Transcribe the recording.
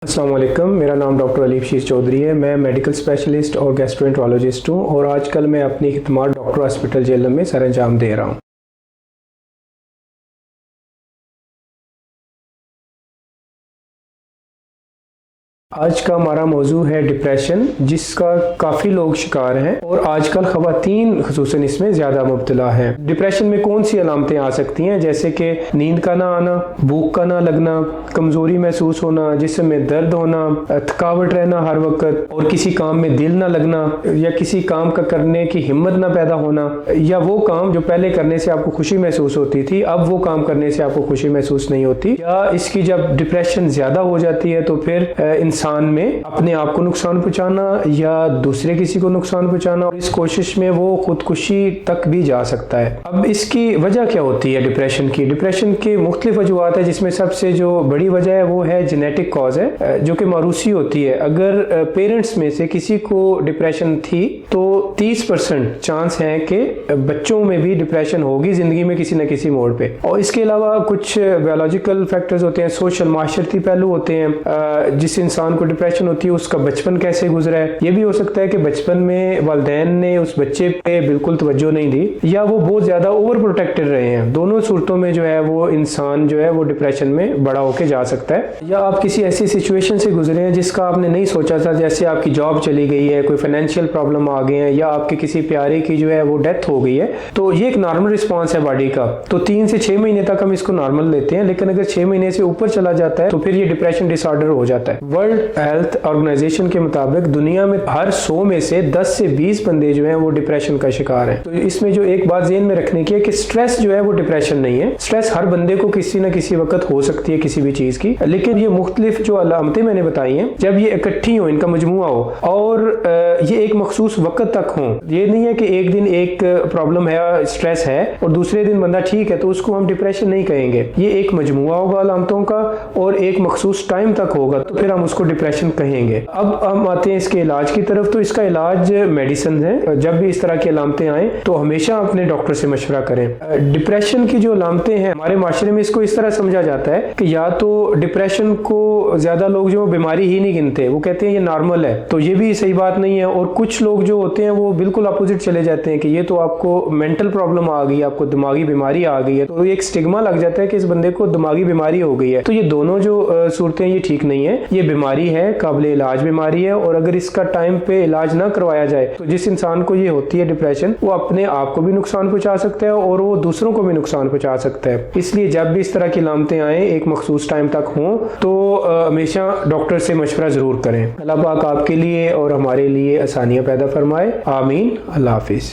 अस्सलाम वालेकुम, मेरा नाम डॉक्टर अलीफ शीर चौधरी है। मैं मेडिकल स्पेशलिस्ट और गैस्ट्रोएंटरोलॉजिस्ट हूँ और आजकल मैं अपनी खिदमत डॉक्टर हॉस्पिटल जेलम में सर अंजाम दे रहा हूँ। आज का हमारा मौजू है डिप्रेशन, जिसका काफ़ी लोग शिकार हैं और आजकल ख़वातीन ख़ुसूसन इसमें ज़्यादा मुब्तला हैं। डिप्रेशन में कौन सी अलामतें आ सकती हैं, जैसे कि नींद का ना आना, भूख का ना लगना, कमज़ोरी महसूस होना, जिस्म में दर्द होना, थकावट रहना हर वक्त, और किसी काम में दिल ना लगना, या किसी काम का करने की हिम्मत ना पैदा होना, या वो काम जो पहले करने से आपको खुशी महसूस होती थी अब वो काम करने से आपको खुशी महसूस नहीं होती। या इसकी जब डिप्रेशन ज़्यादा हो जाती है तो फिर इंसान में अपने आप को नुकसान पहुंचाना या दूसरे किसी को नुकसान पहुंचाना, और इस कोशिश में वो खुदकुशी तक भी जा सकता है। अब इसकी वजह क्या होती है डिप्रेशन की? डिप्रेशन की मुख्तलिफ वजूहत है, जिसमें सबसे जो बड़ी वजह है वो है जेनेटिक कॉज है, जो कि मारूसी होती है। अगर पेरेंट्स में से किसी को डिप्रेशन थी तो 30% चांस है कि बच्चों में भी डिप्रेशन होगी जिंदगी में किसी न किसी मोड़ पे। और इसके अलावा कुछ बायोलॉजिकल फैक्टर्स होते हैं, सोशल माशरती पहलू होते हैं। जिस इंसान को डिप्रेशन होती है उसका बचपन कैसे गुजरा है, ये भी हो सकता है कि बचपन में वालिदैन ने उस बच्चे पे बिल्कुल तवज्जो नहीं दी, या वो बहुत ज्यादा ओवर प्रोटेक्टेड रहे हैं। दोनों सूरतों में जो है वो इंसान जो है वो डिप्रेशन में बड़ा होके जा सकता है। या आप किसी ऐसी सिचुएशन से गुजरे हैं जिसका आपने नहीं सोचा था, जैसे आपकी जॉब चली गई है, कोई फाइनेंशियल प्रॉब्लम आ गए हैं, या आपके किसी प्यारे की जो है वो डेथ हो गई है, तो ये एक नॉर्मल रिस्पॉन्स है बॉडी का। तो 3 से 6 महीने तक हम इसको नॉर्मल लेते हैं, लेकिन अगर 6 महीने से ऊपर चला जाता है तो फिर ये डिप्रेशन डिसऑर्डर हो जाता है। वर्ल्ड हेल्थ ऑर्गेनाइजेशन के मुताबिक दुनिया में हर 100 में से 10 से 20 बंदे जो हैं वो डिप्रेशन का शिकार हैं। तो इसमें जो एक बात ज़हन में रखने की है कि स्ट्रेस जो है वो डिप्रेशन नहीं है। स्ट्रेस हर बंदे को किसी न किसी वक्त हो सकती है किसी भी चीज़ की, लेकिन ये मुख्तलिफ जो अलामतें मैंने बताई हैं जब ये इकट्ठी हो, इनका मजमुआ हो और ये एक मखसूस वक्त तक हो, ये नहीं है कि एक दिन एक प्रॉब्लम है, स्ट्रेस है, और दूसरे दिन बंदा ठीक है तो उसको हम डिप्रेशन नहीं कहेंगे। ये एक मजमुआ होगा अलामतों का और एक मखसूस टाइम तक होगा, तो फिर हम उसको डिप्रेशन कहेंगे। अब हम आते हैं इसके इलाज की तरफ। तो इसका इलाज मेडिसिन है। जब भी इस तरह की अलामतें आए तो हमेशा अपने डॉक्टर से मशवरा करें। डिप्रेशन की जो अलामतें हैं हमारे माशरे में इसको इस तरह समझा जाता है कि या तो डिप्रेशन को ज्यादा लोग जो बीमारी ही नहीं गिनते, वो कहते हैं ये नॉर्मल है, तो ये भी सही बात नहीं है। और कुछ लोग जो होते हैं वो बिल्कुल अपोजिट चले जाते हैं कि ये तो आपको मेंटल प्रॉब्लम आ गई, आपको दिमागी बीमारी आ गई है, तो एक स्टिग्मा लग जाता है कि इस बंदे को दिमागी बीमारी हो गई है। तो ये दोनों जो सूरतें ये ठीक नहीं है। ये बीमारी है, काबिल इलाज बीमारी है, और अगर इसका टाइम पे इलाज ना करवाया जाए तो जिस इंसान को ये होती है डिप्रेशन, वो अपने आप को भी नुकसान पहुंचा सकता है और वो दूसरों को भी नुकसान पहुंचा सकता है। इसलिए जब भी इस तरह की अलामतें आए एक मखसूस टाइम तक हों तो हमेशा डॉक्टर से मशवरा जरूर करें। अल्लाह पाक आपके लिए और हमारे लिए आसानियां पैदा फरमाए। आमीन। अल्लाह हाफिज।